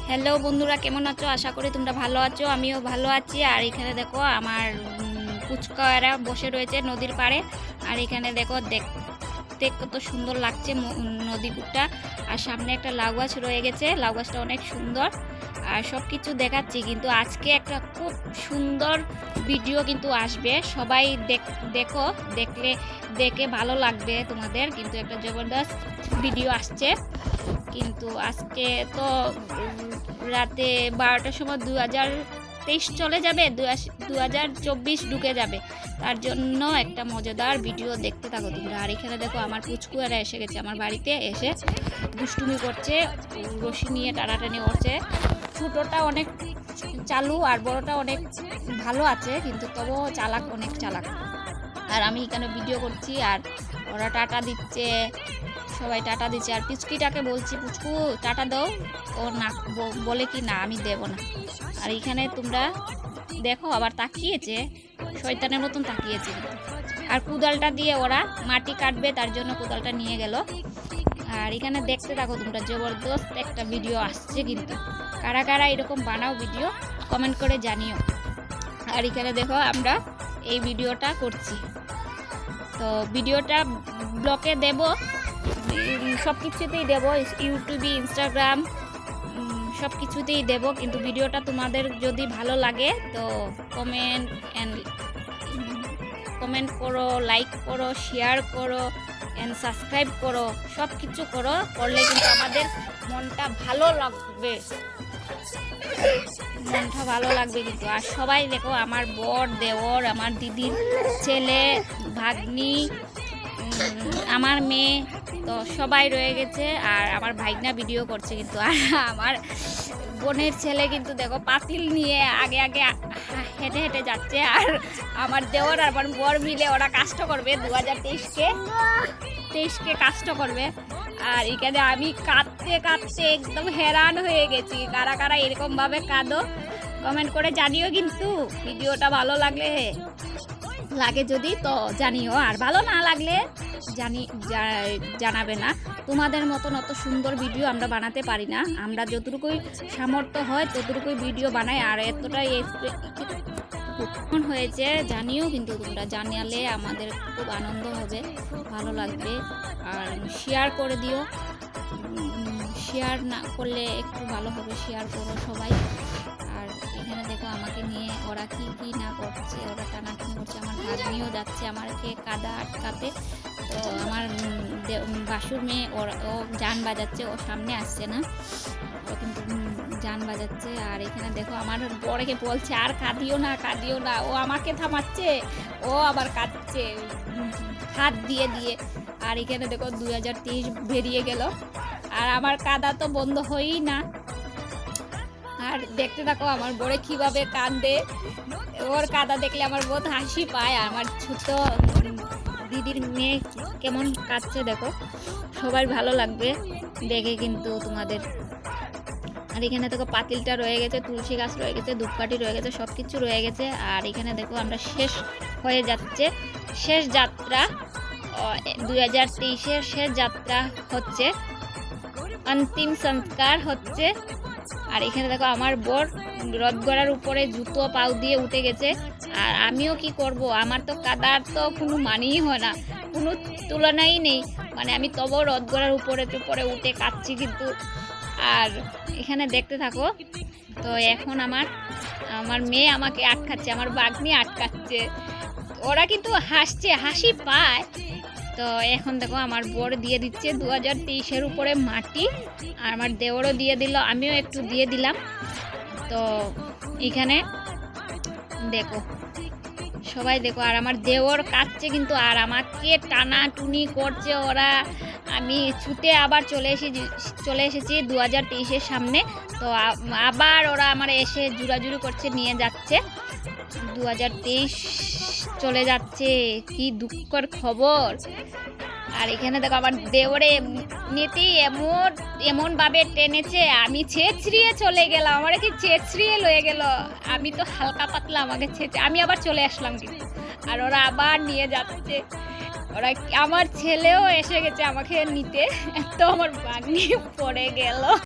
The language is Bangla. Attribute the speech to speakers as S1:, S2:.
S1: হ্যালো বন্ধুরা, কেমন আছো? আশা করি তোমরা ভালো আছো। আমিও ভালো আছি। আর এখানে দেখো আমার পুচকারা বসে রয়েছে নদীর পাড়ে। আর এখানে দেখো দেখতে কত সুন্দর লাগছে নদীটা। আর সামনে একটা লাউ গাছ রয়ে গেছে, লাউ গাছটা অনেক সুন্দর। আর সব কিছু দেখাচ্ছি, কিন্তু আজকে একটা খুব সুন্দর ভিডিও কিন্তু আসবে। সবাই দেখো, দেখে ভালো লাগবে তোমাদের। কিন্তু একটা জবরদস্ত ভিডিও আসছে। কিন্তু আজকে তো রাতে 12টার সময় 2023 চলে যাবে, 2024 ঢুকে যাবে। তার জন্য একটা মজাদার ভিডিও দেখতে থাকো তোমরা। আর এখানে দেখো আমার পুচকুয়ারা এসে গেছে আমার বাড়িতে, এসে দুষ্টুমি করছে, রশি নিয়ে টানাটানি করছে। ছোটোটা অনেক চালু আর বড়টা অনেক ভালো আছে, কিন্তু তবুও চালাক, অনেক চালাক। আর আমি এখানে ভিডিও করছি আর ওরা টাটা দিচ্ছে, সবাই টাটা দিচ্ছে। আর পিচকিটাকে বলছি, পুচকু টাটা দাও, ও না বলে কি না, আমি দেব না। আর এখানে তোমরা দেখো আবার তাকিয়েছে, শয়তানের মতন তাকিয়েছে। আর কোদালটা দিয়ে ওরা মাটি কাটবে, তার জন্য কোদালটা নিয়ে গেল। আর এখানে দেখতে থাকো তোমরা, জবরদস্ত একটা ভিডিও আসছে। কিন্তু কারা কারা এরকম বানাও ভিডিও, কমেন্ট করে জানিও। আর এখানে দেখো আমরা এই ভিডিওটা করছি, তো ভিডিওটা ব্লগে দেব, সব কিছুতেই দেবো, ইউটিউবে, ইনস্টাগ্রাম, সব কিছুতেই দেবো। কিন্তু ভিডিওটা তোমাদের যদি ভালো লাগে তো কমেন্ট করো, লাইক করো, শেয়ার করো, অ্যান্ড সাবস্ক্রাইব করো, সব কিছু করলে কিন্তু আমাদের মনটা ভালো লাগবে, কিন্তু। আর সবাই দেখো, আমার বর, দেওর, আমার দিদির ছেলে, ভাগ্নি, আমার মেয়ে, তো সবাই রয়ে গেছে। আর আমার ভাইগনা ভিডিও করছে কিন্তু। আর আমার বোনের ছেলে কিন্তু দেখো পাতিল নিয়ে আগে আগে হেঁটে হেঁটে যাচ্ছে। আর আমার দেওর আর আমার বর মিলে ওরা কাজটা করবে, 2023কে কাজটা করবে। আর এখানে আমি কাঁদতে কাঁদতে একদম হেরান হয়ে গেছি। কারা কারা এরকমভাবে কাঁদো, কমেন্ট করে জানিও। কিন্তু ভিডিওটা ভালো লাগে যদি তো জানিও, আর ভালো না লাগলে জানাবে না। তোমাদের মতন অত সুন্দর ভিডিও আমরা বানাতে পারি না। আমরা যতটুকুই সামর্থ্য হয় ততটুকুই ভিডিও বানাই। আর এতটাই হয়েছে জানিও, কিন্তু তোমরা জানালে আমাদের খুব আনন্দ হবে, ভালো লাগবে। আর শেয়ার করে দিও, শেয়ার না করলে একটু ভালো হবে, শেয়ার করো সবাই। আর এখানে দেখো আমাকে নিয়ে ওরা কি না করছে, ওরা টানাটানি করছে। আমার ভাগ্নিও যাচ্ছে আমাকে কাদা আটকাতে। তো আমার বাসুর মেয়ে ও গান বাজাচ্ছে, ও সামনে আসছে না, ও কিন্তু গান বাজাচ্ছে। আর এখানে দেখো আমার বড়কে বলছে আর কাঁদিও না, ও আমাকে থামাচ্ছে, ও আবার কাঁদছে হাত দিয়ে। আর এখানে দেখো 2023 বেরিয়ে গেল, আর আমার কাদা তো বন্ধ হয়ই না। আর দেখতে থাকো আমার বড়ে কিভাবে কাঁদে, ওর কাদা দেখলে আমার বহুত হাসি পায়। আর আমার ছোট দিদির মেয়ে কেমন কাঁদছে দেখো, সবাই ভালো লাগবে দেখে কিন্তু তোমাদের। আর এখানে দেখো পাতিলটা রয়ে গেছে, তুলসী গাছ রয়ে গেছে, ধূপকাঠি রয়ে গেছে, সব কিছু রয়ে গেছে। আর এখানে দেখো আমরা শেষ হয়ে যাচ্ছে, শেষ যাত্রা 2023-এর শেষ যাত্রা হচ্ছে, অন্তিম সংস্কার হচ্ছে। আর এখানে দেখো আমার বর রথগড়ার উপরে জুতো পাউ দিয়ে উঠে গেছে। আর আমিও কি করব, আমার তো কাদার তো কোনো মানেই হয় না, কোনো তুলনাই নেই। মানে আমি তবুও রথগড়ার উপরে উঠে কাঁদছি কিন্তু। আর এখানে দেখতে থাকো। তো এখন আমার মেয়ে আমাকে আটকাচ্ছে, আমার বাগ্নি আটকাচ্ছে, ওরা কিন্তু হাসছে, হাসি পায়। তো এখন দেখো আমার বর দিয়ে দিচ্ছে 2023-এর উপরে মাটি, আর আমার দেওরও দিয়ে দিল, আমিও একটু দিয়ে দিলাম। তো এখানে দেখো সবাই দেখো, আর আমার দেওর কাটছে কিন্তু, আর আমাকে টানাটুনি করছে ওরা। আমি ছুটে আবার চলে এসেছি 2023-এর সামনে। তো আবার ওরা আমার এসে জুড়াজুড়ি করছে, নিয়ে যাচ্ছে। 2023 চলে যাচ্ছে, কি দুঃখের খবর। আর এখানে দেখো আমার দেওরে এমনিতেই এমনভাবে টেনেছে, আমি ছেঁচড়িয়ে চলে গেলাম, আমার কি ছেঁচড়িয়ে লয়ে গেল। আমি তো হালকা পাতলা, আমাকে আমি আবার চলে আসলাম কিন্তু। আর ওরা আবার নিয়ে যাচ্ছে, ওরা আমার ছেলেও এসে গেছে আমাকে নিতে, তো আমার ভাগ্নি পড়ে গেল।